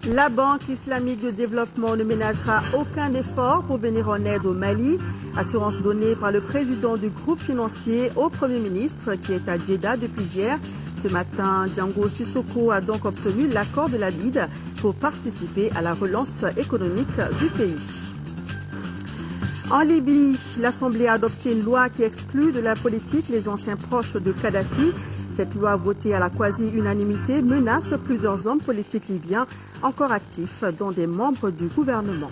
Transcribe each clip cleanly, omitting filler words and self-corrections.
La Banque islamique de développement ne ménagera aucun effort pour venir en aide au Mali. Assurance donnée par le président du groupe financier au Premier ministre qui est à Djeddah depuis hier. Ce matin, Django Sissoko a donc obtenu l'accord de la BID pour participer à la relance économique du pays. En Libye, l'Assemblée a adopté une loi qui exclut de la politique les anciens proches de Kadhafi. Cette loi votée à la quasi-unanimité menace plusieurs hommes politiques libyens encore actifs, dont des membres du gouvernement.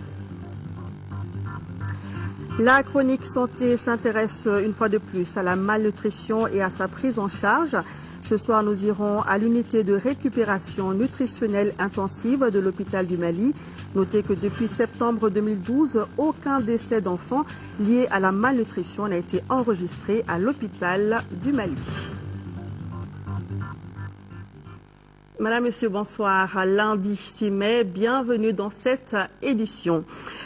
La chronique santé s'intéresse une fois de plus à la malnutrition et à sa prise en charge. Ce soir, nous irons à l'unité de récupération nutritionnelle intensive de l'hôpital du Mali. Notez que depuis septembre 2012, aucun décès d'enfants lié à la malnutrition n'a été enregistré à l'hôpital du Mali. Madame, Monsieur, bonsoir. Lundi 6 mai, bienvenue dans cette édition.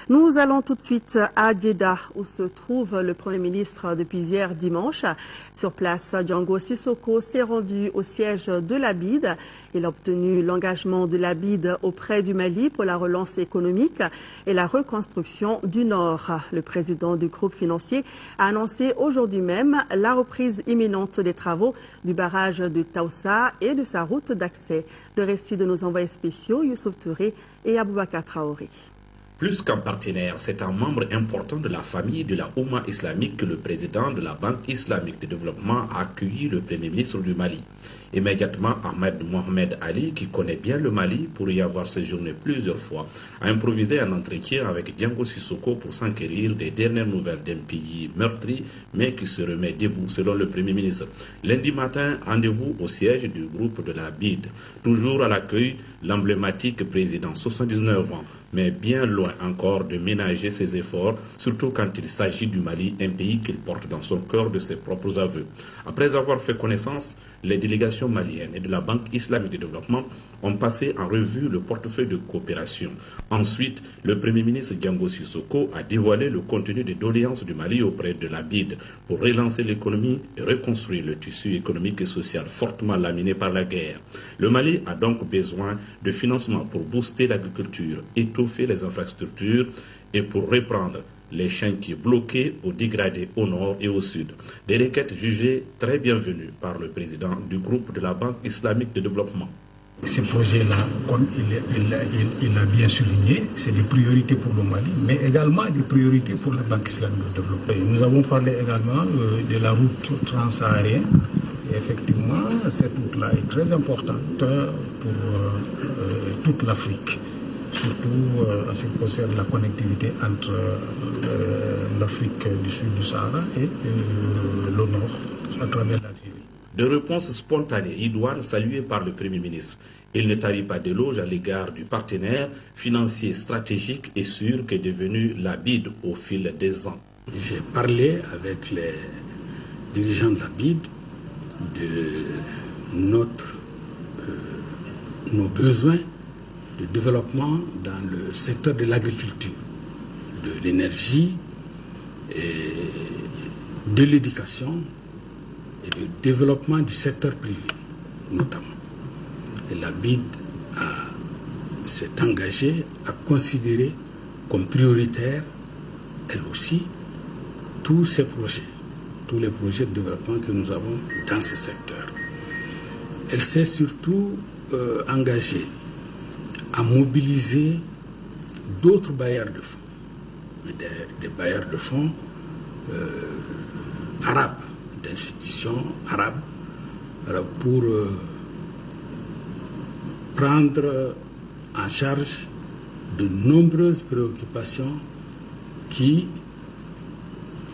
Nous allons tout de suite à Djeddah, où se trouve le Premier ministre depuis hier dimanche. Sur place, Django Sissoko s'est rendu au siège de la BID. Il a obtenu l'engagement de la BID auprès du Mali pour la relance économique et la reconstruction du Nord. Le président du groupe financier a annoncé aujourd'hui même la reprise imminente des travaux du barrage de Taoussa et de sa route d'accès. Le récit de nos envoyés spéciaux, Youssouf Touré et Aboubakar Traoré. Plus qu'un partenaire, c'est un membre important de la famille de la Oumma islamique que le président de la Banque islamique de développement a accueilli le Premier ministre du Mali. Immédiatement, Ahmed Mohamed Ali, qui connaît bien le Mali pour y avoir séjourné plusieurs fois, a improvisé un entretien avec Django Sissoko pour s'enquérir des dernières nouvelles d'un pays meurtri, mais qui se remet debout, selon le Premier ministre. Lundi matin, rendez-vous au siège du groupe de la BID. Toujours à l'accueil, l'emblématique président, 79 ans, mais bien loin encore de ménager ses efforts, surtout quand il s'agit du Mali, un pays qu'il porte dans son cœur de ses propres aveux. Après avoir fait connaissance, les délégations maliennes et de la Banque islamique de développement ont passé en revue le portefeuille de coopération. Ensuite, le Premier ministre Django Sissoko a dévoilé le contenu des doléances du Mali auprès de la BID pour relancer l'économie et reconstruire le tissu économique et social fortement laminé par la guerre. Le Mali a donc besoin de financement pour booster l'agriculture, étoffer les infrastructures et pour reprendre les chantiers bloqués ou dégradés au nord et au sud. Des requêtes jugées très bienvenues par le président du groupe de la Banque islamique de développement. Ces projets-là, comme il l'a bien souligné, c'est des priorités pour le Mali, mais également des priorités pour la Banque islamique de développement. Nous avons parlé également de la route transsaharienne. Et effectivement, cette route-là est très importante pour toute l'Afrique, surtout en ce qui concerne la connectivité entre l'Afrique du Sud du Sahara et le Nord, à travers l'Algérie. De réponse spontanée, idoine, saluée par le Premier ministre. Il ne tarit pas d'éloge à l'égard du partenaire financier stratégique et sûr qu'est devenu la BID au fil des ans. J'ai parlé avec les dirigeants de la BID de nos besoins de développement dans le secteur de l'agriculture, de l'énergie, et de l'éducation et du développement du secteur privé, notamment. Et la BID s'est engagée à considérer comme prioritaire, elle aussi, tous ces projets, tous les projets de développement que nous avons dans ce secteur. Elle s'est surtout engagée à mobiliser d'autres bailleurs de fonds, des bailleurs de fonds arabes, d'institutions arabes, pour prendre en charge de nombreuses préoccupations qui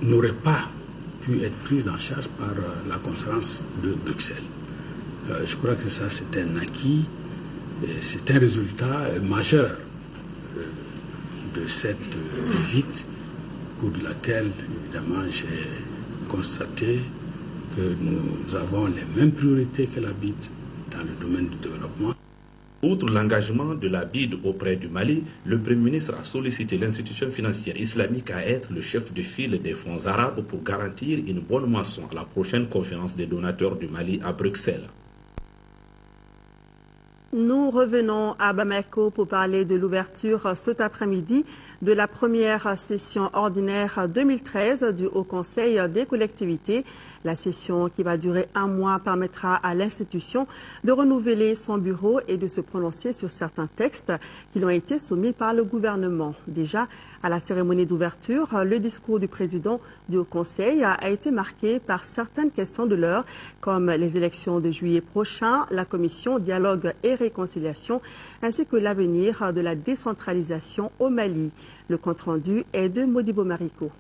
n'auraient pas pu être prises en charge par la conférence de Bruxelles. Je crois que ça, c'est un acquis, c'est un résultat majeur de cette visite, au cours de laquelle, évidemment, j'ai constaté que nous avons les mêmes priorités que la BID dans le domaine du développement. Outre l'engagement de la BID auprès du Mali, le Premier ministre a sollicité l'institution financière islamique à être le chef de file des fonds arabes pour garantir une bonne moisson à la prochaine conférence des donateurs du Mali à Bruxelles. Nous revenons à Bamako pour parler de l'ouverture cet après-midi de la première session ordinaire 2013 du Haut Conseil des collectivités. La session qui va durer un mois permettra à l'institution de renouveler son bureau et de se prononcer sur certains textes qui ont été soumis par le gouvernement. Déjà, à la cérémonie d'ouverture, le discours du président du Haut Conseil a été marqué par certaines questions de l'heure, comme les élections de juillet prochain, la commission dialogue et réconciliation, ainsi que l'avenir de la décentralisation au Mali. Le compte-rendu est de Modibo Mariko.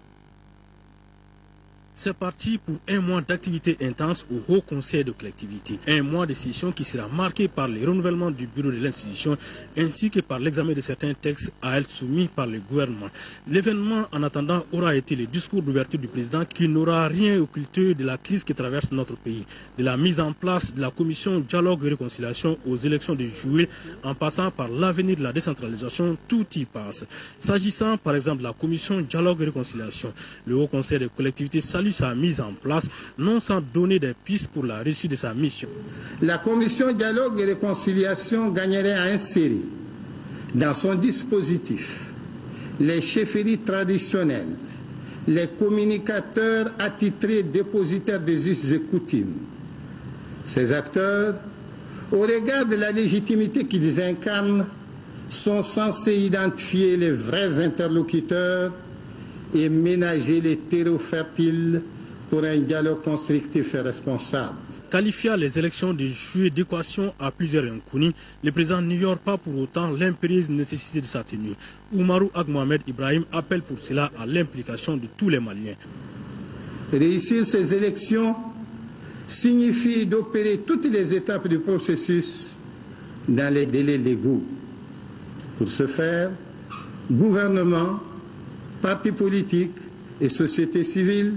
C'est parti pour un mois d'activité intense au Haut Conseil de collectivité. Un mois de session qui sera marqué par le renouvellement du bureau de l'institution ainsi que par l'examen de certains textes à elle soumis par le gouvernement. L'événement en attendant aura été le discours d'ouverture du président qui n'aura rien occulté de la crise qui traverse notre pays. De la mise en place de la commission dialogue et réconciliation aux élections de juillet en passant par l'avenir de la décentralisation, tout y passe. S'agissant par exemple de la commission dialogue et réconciliation, le Haut Conseil de collectivité salue sa mise en place, non sans donner des pistes pour la réussite de sa mission. La commission dialogue et réconciliation gagnerait à insérer dans son dispositif les chefferies traditionnelles, les communicateurs attitrés dépositaires des us et coutumes. Ces acteurs, au regard de la légitimité qu'ils incarnent, sont censés identifier les vrais interlocuteurs et ménager les terreaux fertiles pour un dialogue constructif et responsable. Qualifiant les élections de juillet d'équation à plusieurs inconnus, le président n'ignore pas pour autant l'impérieuse nécessité de sa tenue. Oumarou Ag Mohamed Ibrahim appelle pour cela à l'implication de tous les Maliens. Réussir ces élections signifie d'opérer toutes les étapes du processus dans les délais légaux. Pour ce faire, gouvernement, partis politiques et société civile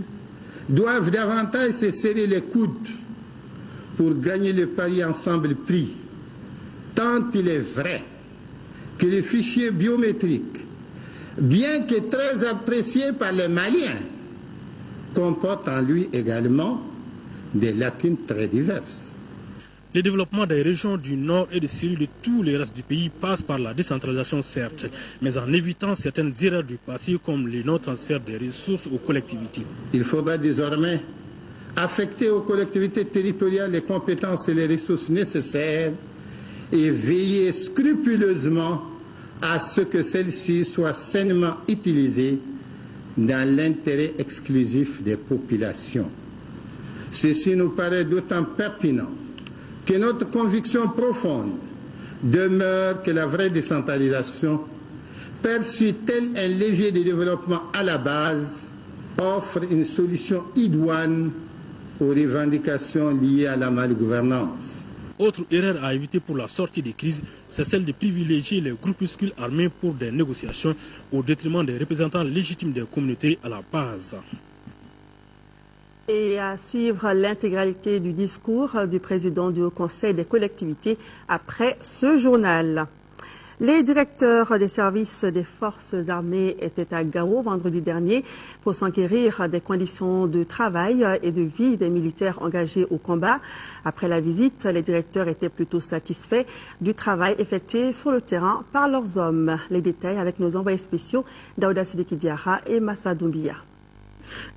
doivent davantage se serrer les coudes pour gagner le pari ensemble pris, tant il est vrai que les fichiers biométriques, bien que très appréciés par les Maliens, comportent en lui également des lacunes très diverses. Le développement des régions du Nord et de celui de tous les restes du pays passe par la décentralisation certes, mais en évitant certaines erreurs du passé comme le non-transfert des ressources aux collectivités. Il faudra désormais affecter aux collectivités territoriales les compétences et les ressources nécessaires et veiller scrupuleusement à ce que celles-ci soient sainement utilisées dans l'intérêt exclusif des populations. Ceci nous paraît d'autant pertinent que notre conviction profonde demeure que la vraie décentralisation, perçue tel un levier de développement à la base, offre une solution idoine aux revendications liées à la malgouvernance. Autre erreur à éviter pour la sortie des crises, c'est celle de privilégier les groupuscules armés pour des négociations au détriment des représentants légitimes des communautés à la base. Et à suivre l'intégralité du discours du président du Haut Conseil des collectivités après ce journal. Les directeurs des services des forces armées étaient à Gao vendredi dernier pour s'enquérir des conditions de travail et de vie des militaires engagés au combat. Après la visite, les directeurs étaient plutôt satisfaits du travail effectué sur le terrain par leurs hommes. Les détails avec nos envoyés spéciaux Daouda Sidiki Diarra et Massa Doumbia.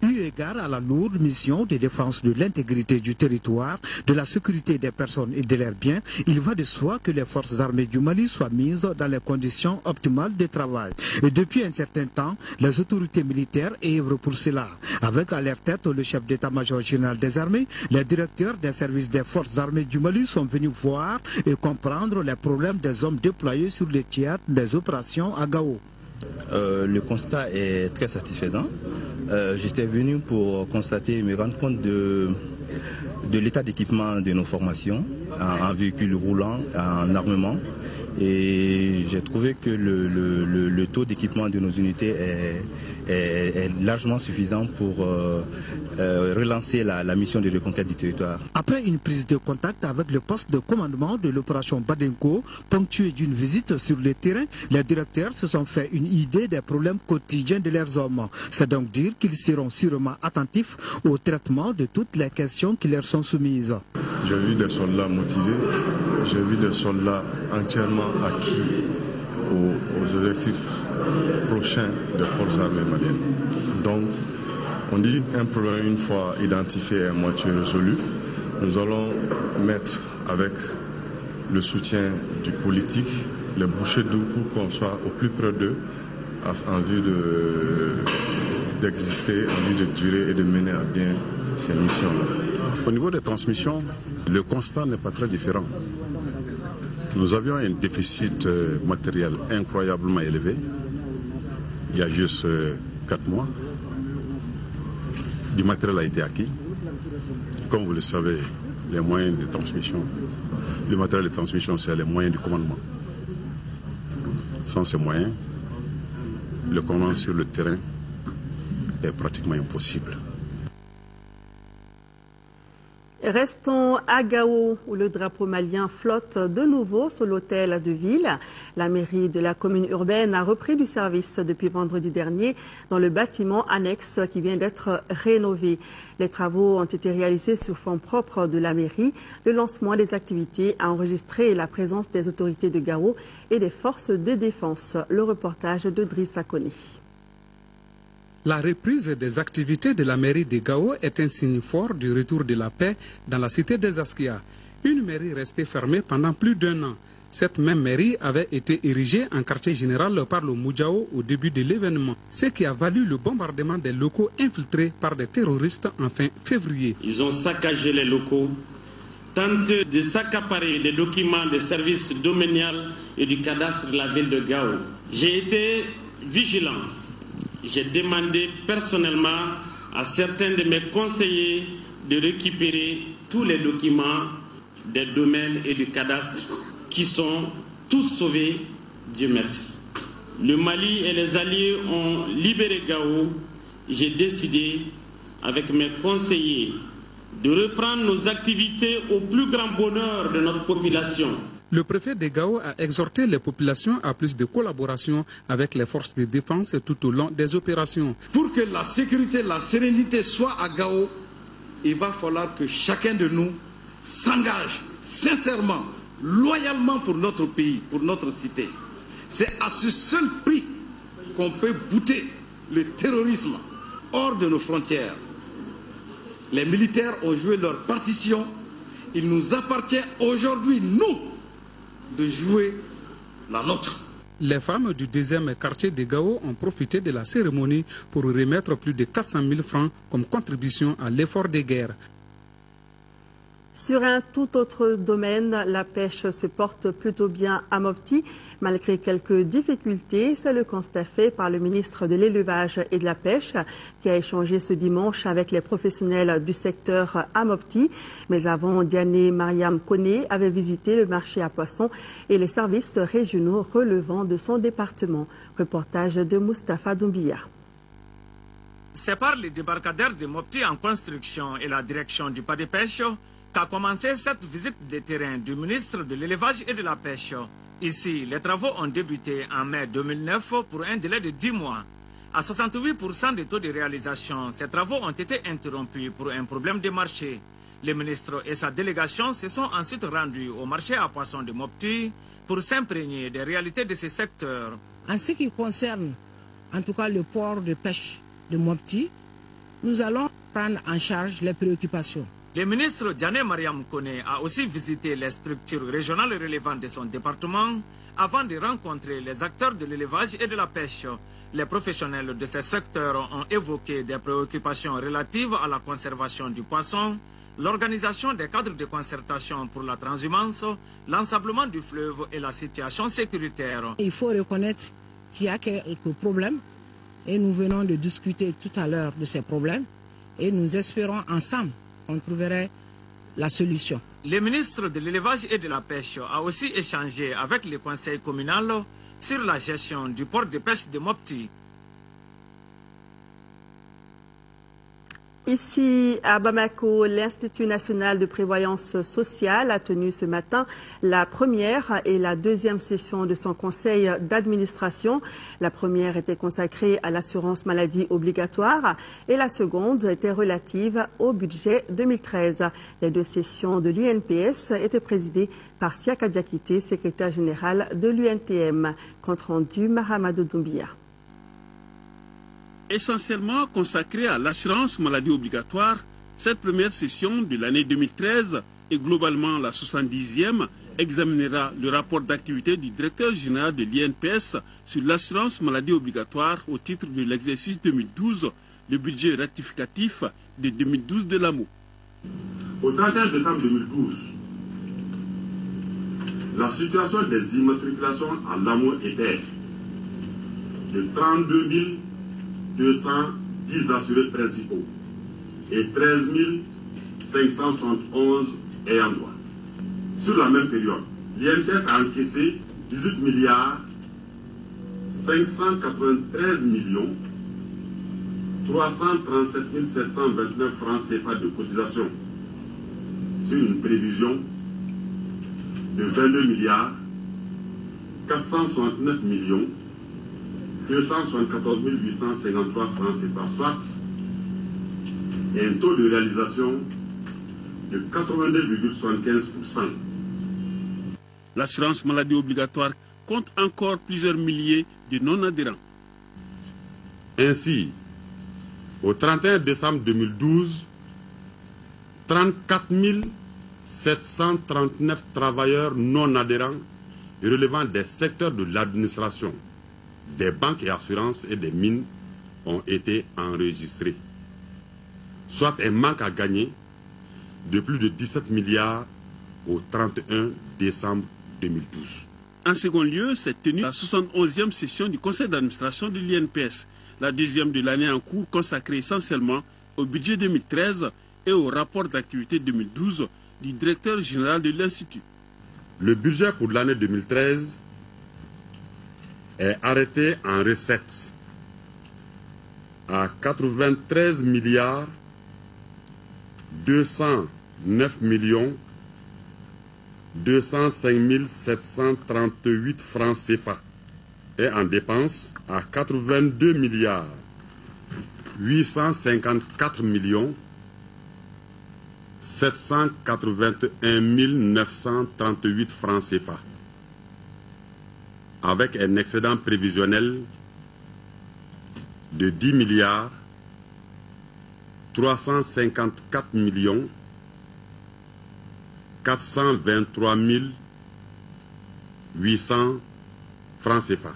Eu égard à la lourde mission de défense de l'intégrité du territoire, de la sécurité des personnes et de leurs biens, il va de soi que les forces armées du Mali soient mises dans les conditions optimales de travail. Et depuis un certain temps, les autorités militaires œuvrent pour cela. Avec à leur tête le chef d'état-major général des armées, les directeurs des services des forces armées du Mali sont venus voir et comprendre les problèmes des hommes déployés sur les théâtres des opérations à Gao. Le constat est très satisfaisant. J'étais venu pour constater et me rendre compte de l'état d'équipement de nos formations en véhicules roulants, en armement Et j'ai trouvé que le taux d'équipement de nos unités est largement suffisant pour relancer la mission de reconquête du territoire. Après une prise de contact avec le poste de commandement de l'opération Badenko, ponctuée d'une visite sur le terrain, les directeurs se sont fait une idée des problèmes quotidiens de leurs hommes. C'est donc dire qu'ils seront sûrement attentifs au traitement de toutes les questions qui leur sont soumises. J'ai vu des soldats motivés, j'ai vu des soldats entièrement acquis aux objectifs prochains des forces armées maliennes. Donc, on dit un problème une fois identifié et à moitié résolu, nous allons mettre avec le soutien du politique les bouchées doubles pour qu'on soit au plus près d'eux en vue d'exister, en vue de durer et de mener à bien ces missions-là. Au niveau des transmissions, le constat n'est pas très différent. Nous avions un déficit matériel incroyablement élevé il y a juste 4 mois. Du matériel a été acquis. Comme vous le savez, les moyens de transmission, le matériel de transmission, c'est les moyens du commandement. Sans ces moyens, le commandement sur le terrain est pratiquement impossible. Restons à Gao, où le drapeau malien flotte de nouveau sur l'hôtel de ville. La mairie de la commune urbaine a repris du service depuis vendredi dernier dans le bâtiment annexe qui vient d'être rénové. Les travaux ont été réalisés sur fonds propres de la mairie. Le lancement des activités a enregistré la présence des autorités de Gao et des forces de défense. Le reportage de Driss Akoni. La reprise des activités de la mairie de Gao est un signe fort du retour de la paix dans la cité des Askia. Une mairie restée fermée pendant plus d'1 an. Cette même mairie avait été érigée en quartier général par le Moudjao au début de l'événement, ce qui a valu le bombardement des locaux infiltrés par des terroristes en fin février. Ils ont saccagé les locaux, tenté de s'accaparer les documents des services domanial et du cadastre de la ville de Gao. J'ai été vigilant. J'ai demandé personnellement à certains de mes conseillers de récupérer tous les documents des domaines et du cadastre qui sont tous sauvés, Dieu merci. Le Mali et les alliés ont libéré Gao. J'ai décidé, avec mes conseillers, de reprendre nos activités au plus grand bonheur de notre population. Le préfet de Gao a exhorté les populations à plus de collaboration avec les forces de défense tout au long des opérations. Pour que la sécurité, la sérénité soient à Gao, il va falloir que chacun de nous s'engage sincèrement, loyalement pour notre pays, pour notre cité. C'est à ce seul prix qu'on peut bouter le terrorisme hors de nos frontières. Les militaires ont joué leur partition. Il nous appartient aujourd'hui, nous, de jouer la nôtre. Les femmes du 2e quartier de Gao ont profité de la cérémonie pour remettre plus de 400 000 francs comme contribution à l'effort de guerre. Sur un tout autre domaine, la pêche se porte plutôt bien à Mopti, malgré quelques difficultés. C'est le constat fait par le ministre de l'Élevage et de la Pêche, qui a échangé ce dimanche avec les professionnels du secteur à Mopti. Mais avant, Diané Mariam Kone avait visité le marché à poissons et les services régionaux relevant de son département. Reportage de Mustapha Doumbia. C'est par le débarcadère de Mopti en construction et la direction du pas de pêche qu'a commencé cette visite de terrain du ministre de l'Élevage et de la Pêche. Ici, les travaux ont débuté en mai 2009 pour un délai de 10 mois. À 68% de taux de réalisation, ces travaux ont été interrompus pour un problème de marché. Le ministre et sa délégation se sont ensuite rendus au marché à poissons de Mopti pour s'imprégner des réalités de ce secteur. En ce qui concerne, en tout cas, le port de pêche de Mopti, nous allons prendre en charge les préoccupations. Le ministre Diané Mariam Kone a aussi visité les structures régionales relevantes de son département avant de rencontrer les acteurs de l'élevage et de la pêche. Les professionnels de ces secteurs ont évoqué des préoccupations relatives à la conservation du poisson, l'organisation des cadres de concertation pour la transhumance, l'ensablement du fleuve et la situation sécuritaire. Il faut reconnaître qu'il y a quelques problèmes et nous venons de discuter tout à l'heure de ces problèmes et nous espérons ensemble on trouverait la solution. Le ministre de l'élevage et de la pêche a aussi échangé avec le conseil communal sur la gestion du port de pêche de Mopti. Ici à Bamako, l'Institut national de prévoyance sociale a tenu ce matin la première et la deuxième session de son conseil d'administration. La première était consacrée à l'assurance maladie obligatoire et la seconde était relative au budget 2013. Les deux sessions de l'UNPS étaient présidées par Siaka Diakité, secrétaire général de l'UNTM. Compte rendu Mahamadou Doumbia. Essentiellement consacrée à l'assurance maladie obligatoire, cette première session de l'année 2013 et globalement la 70e examinera le rapport d'activité du directeur général de l'INPS sur l'assurance maladie obligatoire au titre de l'exercice 2012, le budget rectificatif de 2012 de l'AMO. Au 31 décembre 2012, la situation des immatriculations à l'AMO était de 32 210 assurés principaux et 13 571 ayant droit. Sur la même période, l'INPS a encaissé 18 milliards 593 millions 337 729 francs CFA de cotisation sur une prévision de 22 milliards 469 millions 274 853 francs CFA, soit et un taux de réalisation de 82,75%. L'assurance maladie obligatoire compte encore plusieurs milliers de non-adhérents. Ainsi, au 31 décembre 2012, 34 739 travailleurs non-adhérents relevant des secteurs de l'administration, des banques et assurances et des mines ont été enregistrés, soit un manque à gagner de plus de 17 milliards au 31 décembre 2012. En second lieu, s'est tenue la 71e session du conseil d'administration de l'INPS, la deuxième de l'année en cours consacrée essentiellement au budget 2013 et au rapport d'activité 2012 du directeur général de l'Institut. Le budget pour l'année 2013 est arrêté en recettes à 93 milliards 209 millions 205 738 francs CFA et en dépenses à 82 milliards 854 millions 781 938 francs CFA, avec un excédent prévisionnel de 10 milliards 354 millions 423 800 francs CFA.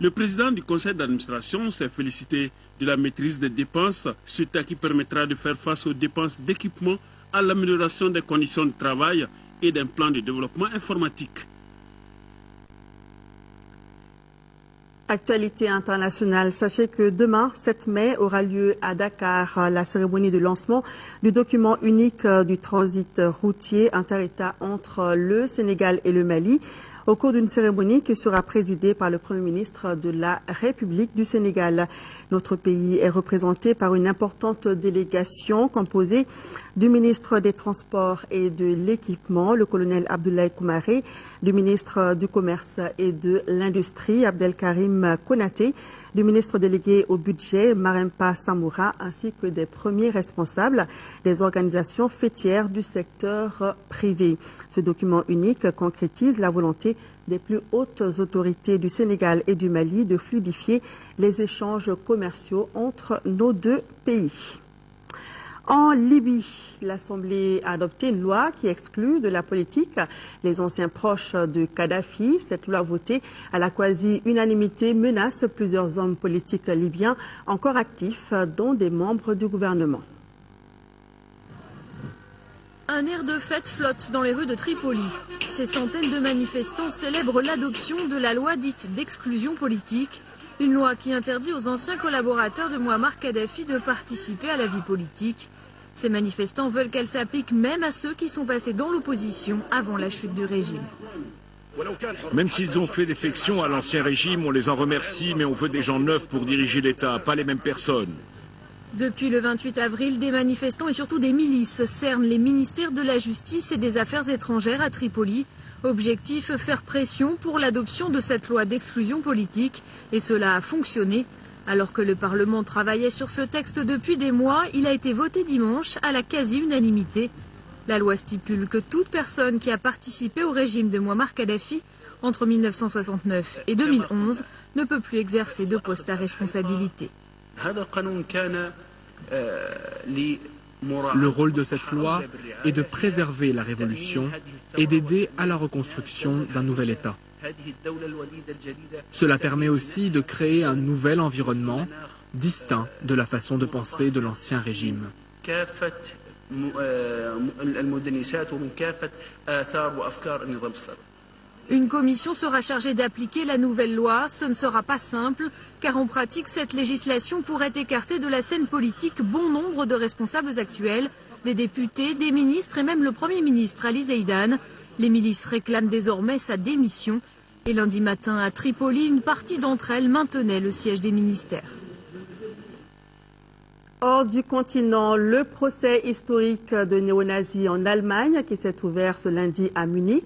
Le président du conseil d'administration s'est félicité de la maîtrise des dépenses, ce qui permettra de faire face aux dépenses d'équipement, à l'amélioration des conditions de travail et d'un plan de développement informatique. Actualité internationale, sachez que demain, 7 mai, aura lieu à Dakar la cérémonie de lancement du document unique du transit routier inter-État entre le Sénégal et le Mali, au cours d'une cérémonie qui sera présidée par le Premier ministre de la République du Sénégal. Notre pays est représenté par une importante délégation composée du ministre des Transports et de l'Équipement, le colonel Abdoulaye Koumaré, du ministre du Commerce et de l'Industrie, Abdelkarim Konaté, du ministre délégué au budget, Marempa Samoura, ainsi que des premiers responsables des organisations fêtières du secteur privé. Ce document unique concrétise la volonté des plus hautes autorités du Sénégal et du Mali de fluidifier les échanges commerciaux entre nos deux pays. En Libye, l'Assemblée a adopté une loi qui exclut de la politique les anciens proches de Kadhafi. Cette loi votée à la quasi-unanimité menace plusieurs hommes politiques libyens encore actifs, dont des membres du gouvernement. Un air de fête flotte dans les rues de Tripoli. Ces centaines de manifestants célèbrent l'adoption de la loi dite d'exclusion politique, une loi qui interdit aux anciens collaborateurs de Mouammar Kadhafi de participer à la vie politique. Ces manifestants veulent qu'elle s'applique même à ceux qui sont passés dans l'opposition avant la chute du régime. Même s'ils ont fait défection à l'ancien régime, on les en remercie, mais on veut des gens neufs pour diriger l'État, pas les mêmes personnes. Depuis le 28 avril, des manifestants et surtout des milices cernent les ministères de la Justice et des Affaires étrangères à Tripoli. Objectif, faire pression pour l'adoption de cette loi d'exclusion politique. Et cela a fonctionné. Alors que le Parlement travaillait sur ce texte depuis des mois, il a été voté dimanche à la quasi-unanimité. La loi stipule que toute personne qui a participé au régime de Mouammar Kadhafi entre 1969 et 2011 ne peut plus exercer de poste à responsabilité. Le rôle de cette loi est de préserver la révolution et d'aider à la reconstruction d'un nouvel État. Cela permet aussi de créer un nouvel environnement distinct de la façon de penser de l'ancien régime. Une commission sera chargée d'appliquer la nouvelle loi. Ce ne sera pas simple, car en pratique, cette législation pourrait écarter de la scène politique bon nombre de responsables actuels, des députés, des ministres et même le Premier ministre Ali Zeidan. Les milices réclament désormais sa démission. Et lundi matin, à Tripoli, une partie d'entre elles maintenait le siège des ministères. Hors du continent, le procès historique de néo-nazis en Allemagne, qui s'est ouvert ce lundi à Munich,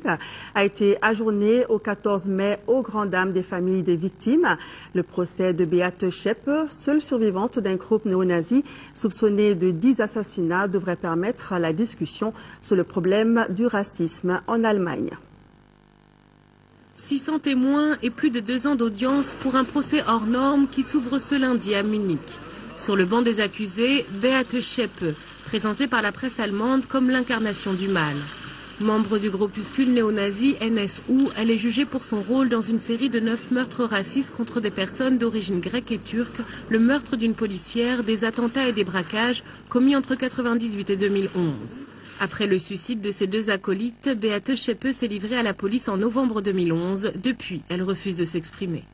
a été ajourné au 14 mai aux grandes dames des familles des victimes. Le procès de Beate Schäpe, seule survivante d'un groupe néo-nazi soupçonné de 10 assassinats, devrait permettre la discussion sur le problème du racisme en Allemagne. 600 témoins et plus de 2 ans d'audience pour un procès hors norme qui s'ouvre ce lundi à Munich. Sur le banc des accusés, Beate Schäpe, présentée par la presse allemande comme l'incarnation du mal. Membre du groupuscule néo-nazi NSU, elle est jugée pour son rôle dans une série de 9 meurtres racistes contre des personnes d'origine grecque et turque, le meurtre d'une policière, des attentats et des braquages commis entre 1998 et 2011. Après le suicide de ses 2 acolytes, Beate Schäpe s'est livrée à la police en novembre 2011. Depuis, elle refuse de s'exprimer.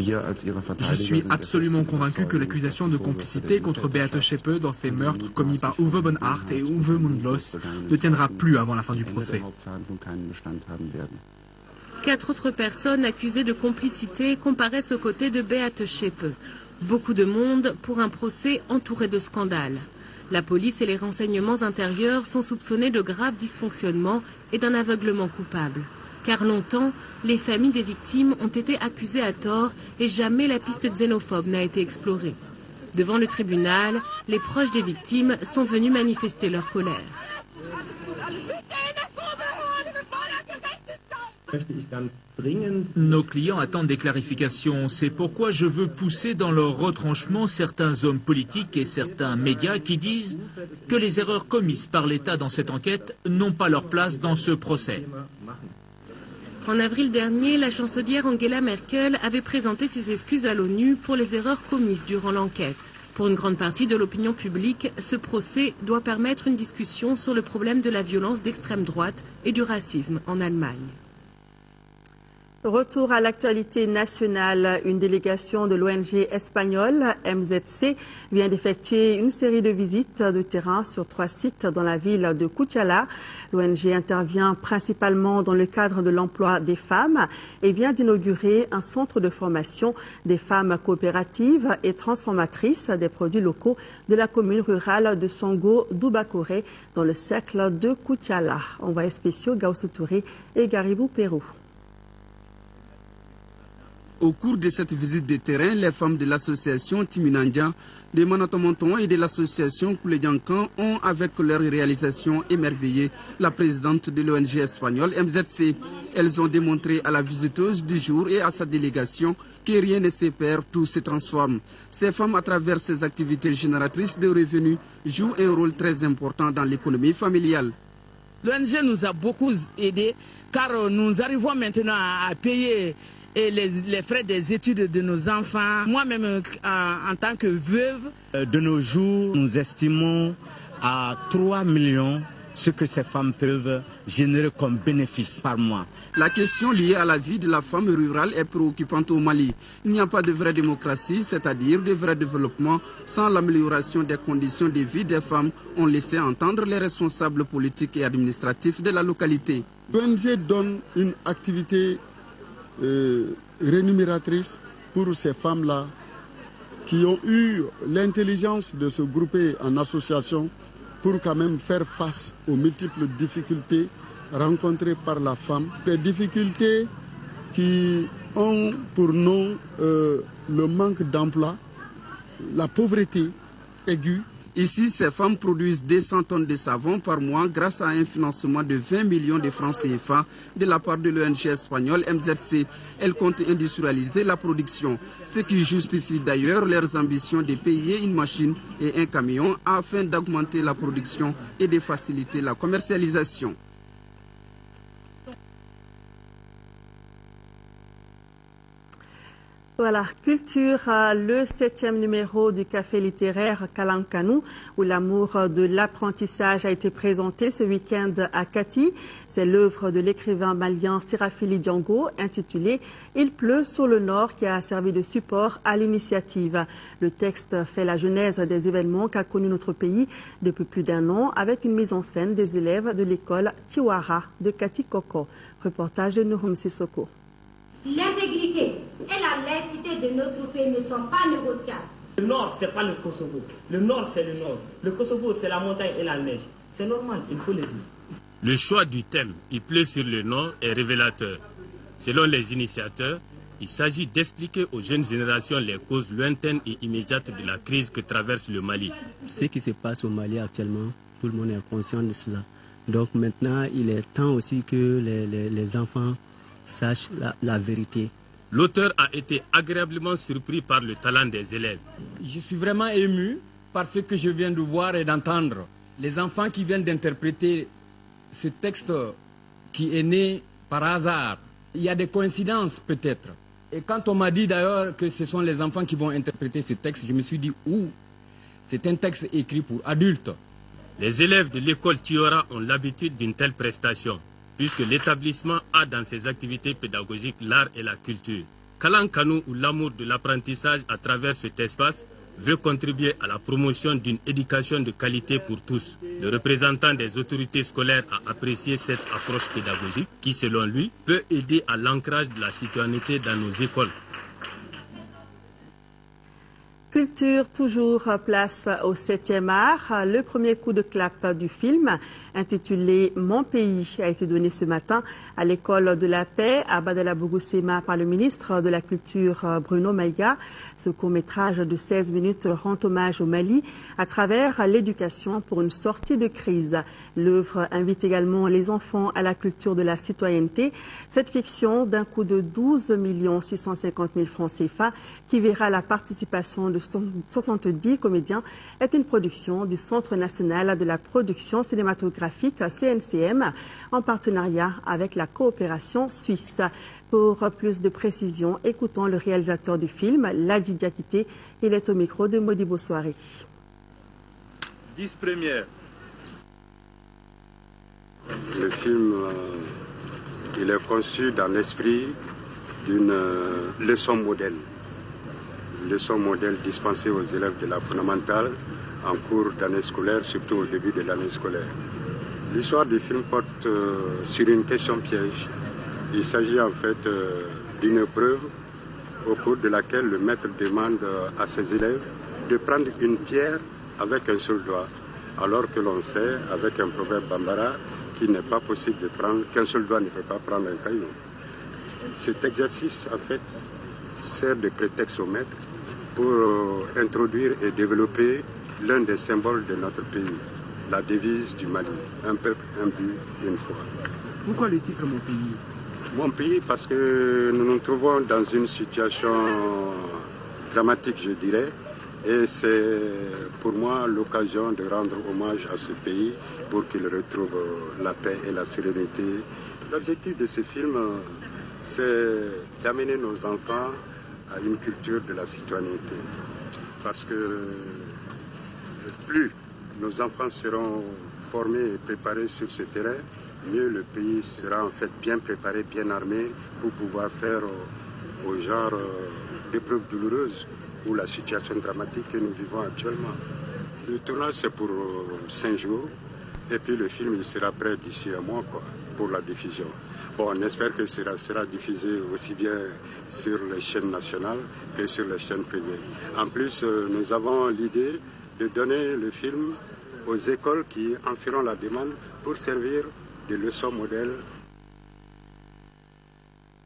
Je suis absolument convaincu que l'accusation de complicité contre Beate Schäpe dans ces meurtres commis par Uwe Bonhardt et Uwe Mundlos ne tiendra plus avant la fin du procès. 4 autres personnes accusées de complicité comparaissent aux côtés de Beate Schäpe. Beaucoup de monde pour un procès entouré de scandales. La police et les renseignements intérieurs sont soupçonnés de graves dysfonctionnements et d'un aveuglement coupable. Car longtemps, les familles des victimes ont été accusées à tort et jamais la piste xénophobe n'a été explorée. Devant le tribunal, les proches des victimes sont venus manifester leur colère. Nos clients attendent des clarifications. C'est pourquoi je veux pousser dans leur retranchement certains hommes politiques et certains médias qui disent que les erreurs commises par l'État dans cette enquête n'ont pas leur place dans ce procès. En avril dernier, la chancelière Angela Merkel avait présenté ses excuses à l'ONU pour les erreurs commises durant l'enquête. Pour une grande partie de l'opinion publique, ce procès doit permettre une discussion sur le problème de la violence d'extrême droite et du racisme en Allemagne. Retour à l'actualité nationale, une délégation de l'ONG espagnole MZC vient d'effectuer une série de visites de terrain sur 3 sites dans la ville de Cútala. L'ONG intervient principalement dans le cadre de l'emploi des femmes et vient d'inaugurer un centre de formation des femmes coopératives et transformatrices des produits locaux de la commune rurale de Songo d'Oubakoré dans le cercle de Cútala. Envoyés spéciaux Gaussou Touré et Garibou Pérou. Au cours de cette visite de terrain, les femmes de l'association Timinandia, de Manatomonton et de l'association Kouledjankan ont, avec leur réalisation, émerveillé la présidente de l'ONG espagnole MZC. Elles ont démontré à la visiteuse du jour et à sa délégation que rien ne se perd, tout se transforme. Ces femmes, à travers ces activités génératrices de revenus, jouent un rôle très important dans l'économie familiale. L'ONG nous a beaucoup aidés car nous arrivons maintenant à payer les frais des études de nos enfants. Moi-même, en tant que veuve. De nos jours, nous estimons à 3 millions ce que ces femmes peuvent générer comme bénéfice par mois. La question liée à la vie de la femme rurale est préoccupante au Mali. Il n'y a pas de vraie démocratie, c'est-à-dire de vrai développement, sans l'amélioration des conditions de vie des femmes, ont laissé entendre les responsables politiques et administratifs de la localité. L'ONG donne une activité rémunératrice pour ces femmes-là qui ont eu l'intelligence de se grouper en association pour quand même faire face aux multiples difficultés rencontrées par la femme. Des difficultés qui ont pour nom le manque d'emploi, la pauvreté aiguë. Ici, ces femmes produisent 200 tonnes de savon par mois grâce à un financement de 20 millions de francs CFA de la part de l'ONG espagnole MZC. Elles comptent industrialiser la production, ce qui justifie d'ailleurs leurs ambitions de payer une machine et un camion afin d'augmenter la production et de faciliter la commercialisation. Voilà, culture, le 7e numéro du café littéraire Kalankanou, où l'amour de l'apprentissage a été présenté ce week-end à Kati. C'est l'œuvre de l'écrivain malien Sérafili Django, intitulée « Il pleut sur le Nord » qui a servi de support à l'initiative. Le texte fait la genèse des événements qu'a connu notre pays depuis plus d'un an, avec une mise en scène des élèves de l'école Tiwara de Kati Koko. Reportage de Nouhoum Sissoko. L'intégrité et la laïcité de notre pays ne sont pas négociables. Le Nord, ce n'est pas le Kosovo. Le Nord, c'est le Nord. Le Kosovo, c'est la montagne et la neige. C'est normal, il faut le dire. Le choix du thème « Il pleut sur le Nord » est révélateur. Selon les initiateurs, il s'agit d'expliquer aux jeunes générations les causes lointaines et immédiates de la crise que traverse le Mali. Ce qui se passe au Mali actuellement, tout le monde est conscient de cela. Donc maintenant, il est temps aussi que les enfants sachent la vérité. L'auteur a été agréablement surpris par le talent des élèves. Je suis vraiment ému par ce que je viens de voir et d'entendre. Les enfants qui viennent d'interpréter ce texte qui est né par hasard. Il y a des coïncidences peut-être. Et quand on m'a dit d'ailleurs que ce sont les enfants qui vont interpréter ce texte, je me suis dit, c'est un texte écrit pour adultes. Les élèves de l'école Tiwara ont l'habitude d'une telle prestation, puisque l'établissement a dans ses activités pédagogiques l'art et la culture. Kalankanou, ou l'amour de l'apprentissage à travers cet espace, veut contribuer à la promotion d'une éducation de qualité pour tous. Le représentant des autorités scolaires a apprécié cette approche pédagogique qui, selon lui, peut aider à l'ancrage de la citoyenneté dans nos écoles. Culture, toujours place au 7e art. Le premier coup de clap du film, intitulé « Mon pays », a été donné ce matin à l'école de la paix à Badala-Bougousséma par le ministre de la Culture Bruno Maïga. Ce court-métrage de 16 minutes rend hommage au Mali à travers l'éducation pour une sortie de crise. L'œuvre invite également les enfants à la culture de la citoyenneté. Cette fiction d'un coût de 12 650 000 francs CFA qui verra la participation de 70 comédiens est une production du Centre national de la production cinématographique CNCM en partenariat avec la coopération suisse. Pour plus de précisions, écoutons le réalisateur du film, Ladi Diakité. Il est au micro de Modibo Soiré. 10 premières. Le film, il est conçu dans l'esprit d'une leçon modèle. Leçon modèle dispensée aux élèves de la fondamentale en cours d'année scolaire, surtout au début de l'année scolaire. L'histoire du film porte sur une question piège. Il s'agit en fait d'une épreuve au cours de laquelle le maître demande à ses élèves de prendre une pierre avec un seul doigt, alors que l'on sait, avec un proverbe bambara, qu'il n'est pas possible de prendre, qu'un seul doigt ne peut pas prendre un caillou. Cet exercice, en fait, sert de prétexte au maître pour introduire et développer l'un des symboles de notre pays, la devise du Mali, un peuple, un but, une foi. Pourquoi le titre Mon pays? Mon pays, parce que nous nous trouvons dans une situation dramatique, je dirais, et c'est pour moi l'occasion de rendre hommage à ce pays pour qu'il retrouve la paix et la sérénité. L'objectif de ce film, c'est d'amener nos enfants à une culture de la citoyenneté. Parce que plus nos enfants seront formés et préparés sur ce terrain, mieux le pays sera en fait bien préparé, bien armé pour pouvoir faire au genre d'épreuves douloureuses ou la situation dramatique que nous vivons actuellement. Le tournage c'est pour 5 jours et puis le film il sera prêt d'ici un mois pour la diffusion. Bon, on espère que ça sera diffusé aussi bien sur les chaînes nationales que sur les chaînes privées. En plus, nous avons l'idée de donner le film aux écoles qui en feront la demande pour servir de leçon modèle.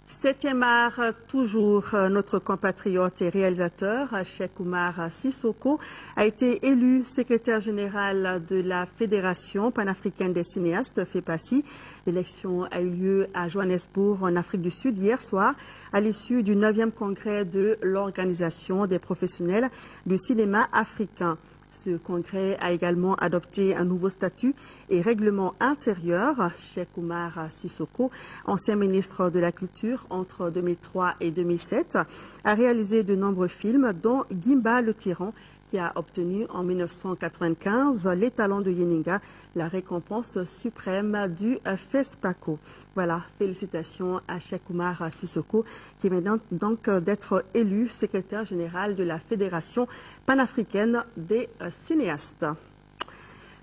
7e art, toujours notre compatriote et réalisateur, Cheikh Oumar Sissoko, a été élu secrétaire général de la Fédération panafricaine des cinéastes, FEPACI. L'élection a eu lieu à Johannesburg, en Afrique du Sud, hier soir, à l'issue du 9e congrès de l'Organisation des professionnels du cinéma africain. Ce congrès a également adopté un nouveau statut et règlement intérieur. Cheikh Oumar Sissoko, ancien ministre de la Culture entre 2003 et 2007, a réalisé de nombreux films, dont Gimba le Tyran, qui a obtenu en 1995 l'étalon de Yeninga, la récompense suprême du FESPACO. Voilà, félicitations à Cheikh Oumar Sissoko, qui vient donc d'être élu secrétaire général de la Fédération panafricaine des cinéastes.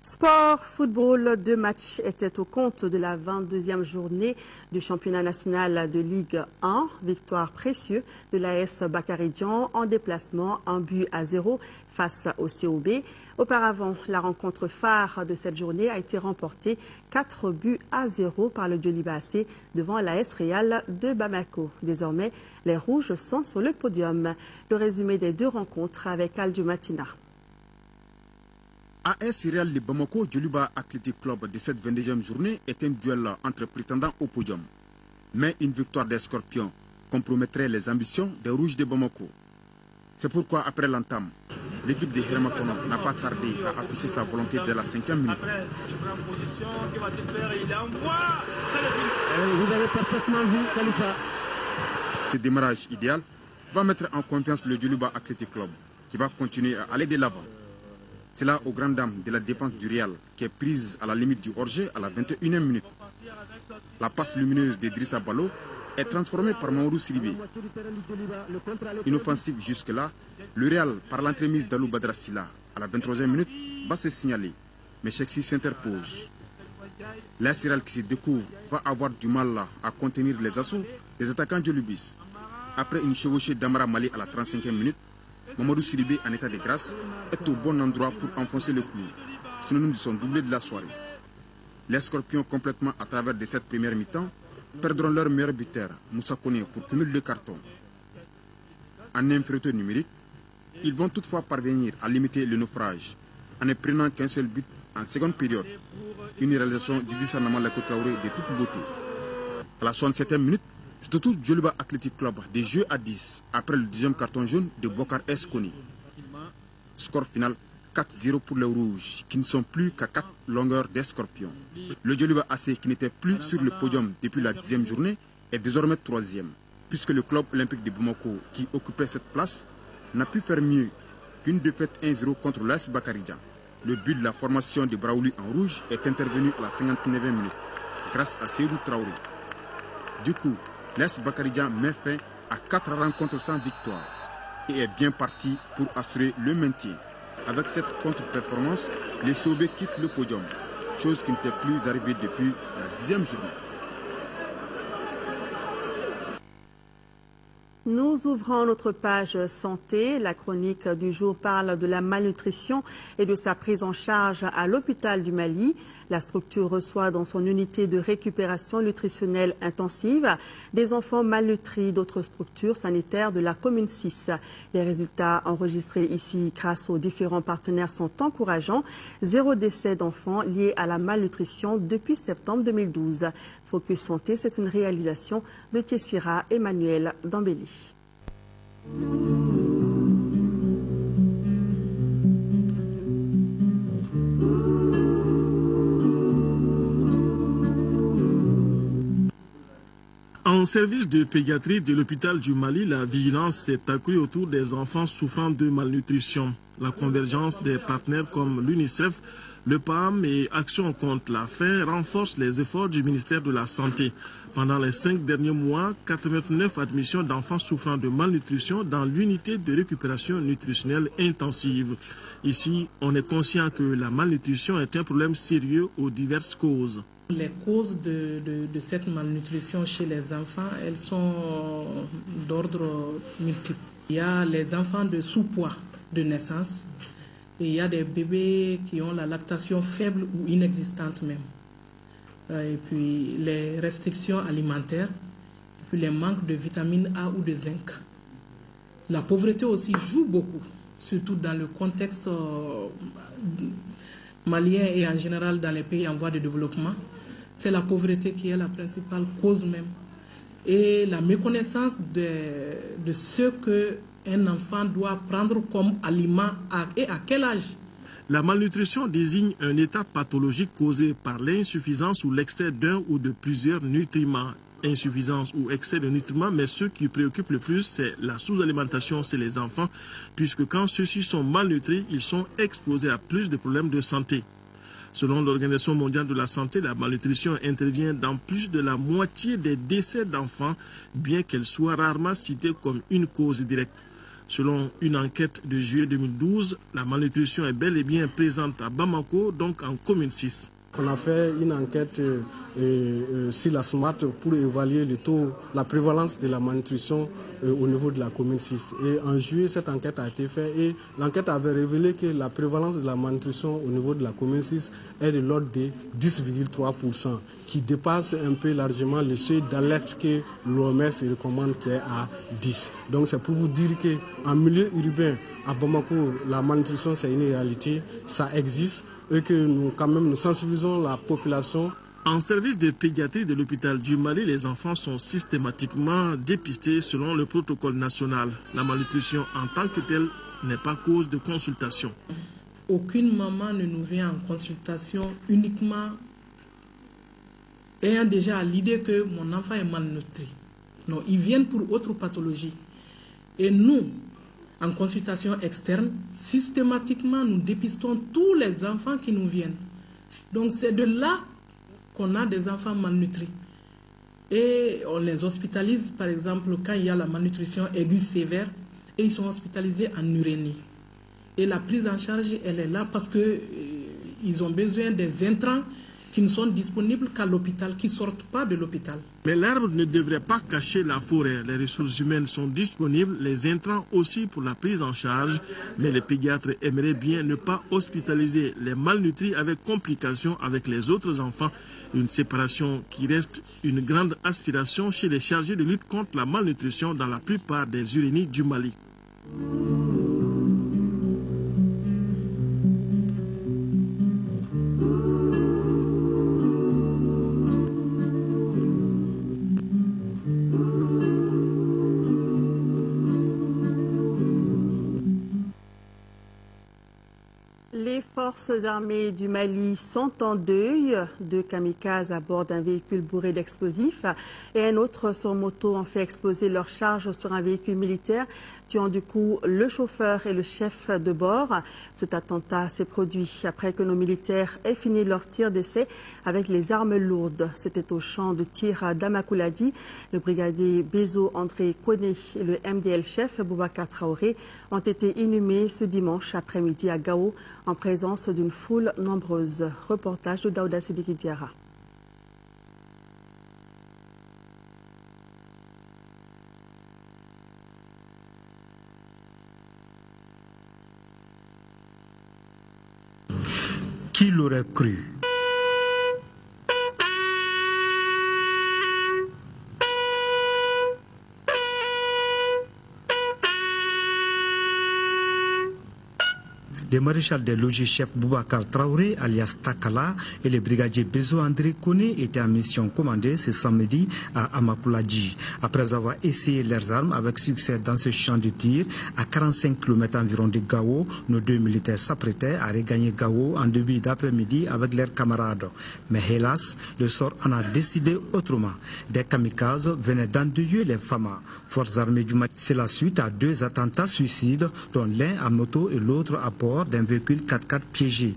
Sport, football, 2 matchs étaient au compte de la 22e journée du championnat national de Ligue 1. Victoire précieuse de l'AS Bakaridjan en déplacement, 1-0 face au COB. Auparavant, la rencontre phare de cette journée a été remportée 4-0 par le Djoliba AC devant l'AS Real de Bamako. Désormais, les Rouges sont sur le podium. Le résumé des 2 rencontres avec Aldu Matina. AS Real de Bamako Djoliba Athletic Club de cette 22e journée est un duel entre prétendants au podium. Mais une victoire des Scorpions compromettrait les ambitions des Rouges de Bamako. C'est pourquoi, après l'entame, l'équipe de Hermakono n'a pas tardé à afficher sa volonté dès la 5e minute. Vous avez parfaitement vu, Khalifa. Ce démarrage idéal va mettre en confiance le Djoliba Athletic Club, qui va continuer à aller de l'avant. C'est là aux grandes dames de la défense du Real, qui est prise à la limite du hors-jeu à la 21e minute. La passe lumineuse d'Idrissa Balo est transformée par Maourou Sidibé. Inoffensive jusque-là, le Real, par l'entremise d'Alou Badrassila à la 23e minute, va se signaler. Mais Chexi s'interpose. L'AS Real qui se découvre va avoir du mal à contenir les assauts des attaquants Djolibis. Après une chevauchée d'Amara Mali à la 35e minute, Mamadou Sidibé, en état de grâce, est au bon endroit pour enfoncer le clou, synonyme de son doublé de la soirée. Les Scorpions, complètement à travers de cette première mi-temps, perdront leur meilleur buteur, Moussa Koné, pour cumul de cartons. En infériorité numérique, ils vont toutefois parvenir à limiter le naufrage, en ne prenant qu'un seul but en seconde période. Une réalisation d'Idrissa Namalako Traoré de toute beauté. À la 67e minute, c'est au tour du Djoliba Athletic Club des jeux à 10 après le 10e carton jaune de Bokar Eskoni. Score final 4-0 pour les Rouges, qui ne sont plus qu'à 4 longueurs des Scorpions. Le Djoliba AC, qui n'était plus sur le podium depuis la 10e journée, est désormais 3e, puisque le club olympique de Bamako, qui occupait cette place, n'a pu faire mieux qu'une défaite 1-0 contre l'AS Bakaridjan. Le but de la formation de Braouli en rouge est intervenu à la 59e minute, grâce à Seydou Traoré. Du coup, l'AS Bakaridjan met fin à 4 rencontres sans victoire et est bien parti pour assurer le maintien. Avec cette contre-performance, les Saubés quittent le podium, chose qui n'était plus arrivée depuis la 10e journée. Nous ouvrons notre page santé. La chronique du jour parle de la malnutrition et de sa prise en charge à l'hôpital du Mali. La structure reçoit dans son unité de récupération nutritionnelle intensive des enfants malnutris d'autres structures sanitaires de la commune 6. Les résultats enregistrés ici grâce aux différents partenaires sont encourageants. 0 décès d'enfants liés à la malnutrition depuis septembre 2012. Focus Santé, c'est une réalisation de Tessira Emmanuel Dambéli. En En service de pédiatrie de l'hôpital du Mali, la vigilance s'est accrue autour des enfants souffrant de malnutrition. La convergence des partenaires comme l'UNICEF, le PAM et Action contre la faim renforce les efforts du ministère de la Santé. Pendant les 5 derniers mois, 89 admissions d'enfants souffrant de malnutrition dans l'unité de récupération nutritionnelle intensive. Ici, on est conscient que la malnutrition est un problème sérieux aux diverses causes. Les causes de cette malnutrition chez les enfants, elles sont d'ordre multiple. Il y a les enfants de sous-poids de naissance et il y a des bébés qui ont la lactation faible ou inexistante même. Et puis les restrictions alimentaires, et puis les manques de vitamine A ou de zinc. La pauvreté aussi joue beaucoup, surtout dans le contexte malien et en général dans les pays en voie de développement. C'est la pauvreté qui est la principale cause même. Et la méconnaissance de ce qu'un enfant doit prendre comme aliment et à quel âge. La malnutrition désigne un état pathologique causé par l'insuffisance ou l'excès d'un ou de plusieurs nutriments. Insuffisance ou excès de nutriments, mais ce qui préoccupe le plus, c'est la sous-alimentation chez les enfants, puisque quand ceux-ci sont malnutris, ils sont exposés à plus de problèmes de santé. Selon l'Organisation mondiale de la santé, la malnutrition intervient dans plus de la moitié des décès d'enfants, bien qu'elle soit rarement citée comme une cause directe. Selon une enquête de juillet 2012, la malnutrition est bel et bien présente à Bamako, donc en commune 6. On a fait une enquête sur la SMART pour évaluer le taux, la prévalence de la malnutrition au niveau de la commune 6. Et en juillet, cette enquête a été faite et l'enquête avait révélé que la prévalence de la malnutrition au niveau de la commune 6 est de l'ordre de 10,3%, qui dépasse un peu largement le seuil d'alerte que l'OMS recommande qui est à 10. Donc c'est pour vous dire qu'en milieu urbain, à Bamako, la malnutrition c'est une réalité, ça existe. Et que nous sensibilisons la population. En service de pédiatrie de l'hôpital du Mali, les enfants sont systématiquement dépistés selon le protocole national. La malnutrition en tant que telle n'est pas cause de consultation. Aucune maman ne nous vient en consultation uniquement ayant déjà l'idée que mon enfant est malnutri. Non, ils viennent pour autre pathologie. Et nous, en consultation externe, systématiquement, nous dépistons tous les enfants qui nous viennent. Donc, c'est de là qu'on a des enfants malnutris. Et on les hospitalise, par exemple, quand il y a la malnutrition aiguë sévère, et ils sont hospitalisés en urénie. Et la prise en charge, elle est là parce qu'ils ont besoin des intrants qui ne sont disponibles qu'à l'hôpital, qui ne sortent pas de l'hôpital. Mais l'arbre ne devrait pas cacher la forêt. Les ressources humaines sont disponibles, les intrants aussi pour la prise en charge. Mais les pédiatres aimeraient bien ne pas hospitaliser les malnutris avec complications avec les autres enfants. Une séparation qui reste une grande aspiration chez les chargés de lutte contre la malnutrition dans la plupart des urénies du Mali. Les forces armées du Mali sont en deuil. 2 kamikazes à bord d'un véhicule bourré d'explosifs et un autre sur moto ont fait exploser leur charge sur un véhicule militaire, tuant du coup le chauffeur et le chef de bord. Cet attentat s'est produit après que nos militaires aient fini leur tir d'essai avec les armes lourdes. C'était au champ de tir d'Amakouladi. Le brigadier Bézo André Koné et le MDL chef Boubacar Traoré ont été inhumés ce dimanche après-midi à Gao en présence d'une foule nombreuse. Reportage de Daouda Sidiki Diara. Qui l'aurait cru? Le maréchal des logis chef Boubacar Traoré, alias Takala, et le brigadier Bezo André Kone étaient en mission commandée ce samedi à Amapoladji. Après avoir essayé leurs armes avec succès dans ce champ de tir, à 45 km environ de Gao, nos deux militaires s'apprêtaient à regagner Gao en début d'après-midi avec leurs camarades. Mais hélas, le sort en a décidé autrement. Des kamikazes venaient d'endeuiller les FAMA, forces armées du Mali. C'est la suite à 2 attentats suicides, dont l'un à moto et l'autre à bord d'un véhicule 4x4 piégé.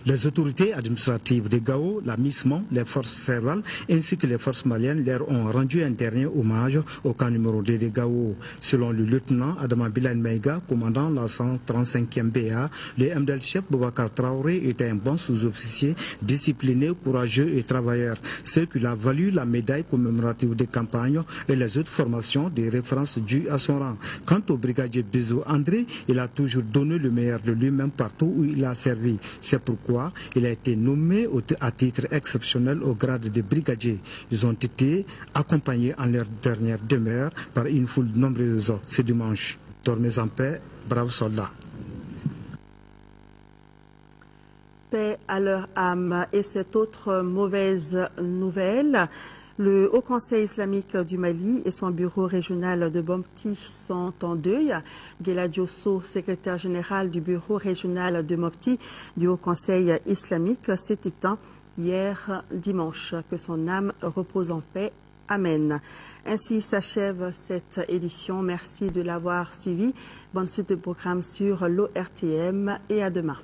Les autorités administratives de Gao, la MISMON, les forces fédérales ainsi que les forces maliennes leur ont rendu un dernier hommage au camp numéro 2 de Gao. Selon le lieutenant Adama Bilal Maïga, commandant la 135e BA, le MDL chef Boubacar Traoré était un bon sous-officier, discipliné, courageux et travailleur, ce qui lui a valu la médaille commémorative de campagne et les autres formations des références dues à son rang. Quant au brigadier Bezo André, il a toujours donné le meilleur de lui-même partout où il a servi. C'est pourquoi il a été nommé à titre exceptionnel au grade de brigadier. Ils ont été accompagnés en leur dernière demeure par une foule nombreuse ce dimanche. Dormez en paix, braves soldats. Paix à leur âme. Et cette autre mauvaise nouvelle, le Haut Conseil islamique du Mali et son bureau régional de Mopti sont en deuil. Gela Diosso, secrétaire général du bureau régional de Mopti du Haut Conseil islamique, s'est éteint hier dimanche. Que son âme repose en paix. Amen. Ainsi s'achève cette édition. Merci de l'avoir suivi. Bonne suite de programme sur l'ORTM et à demain.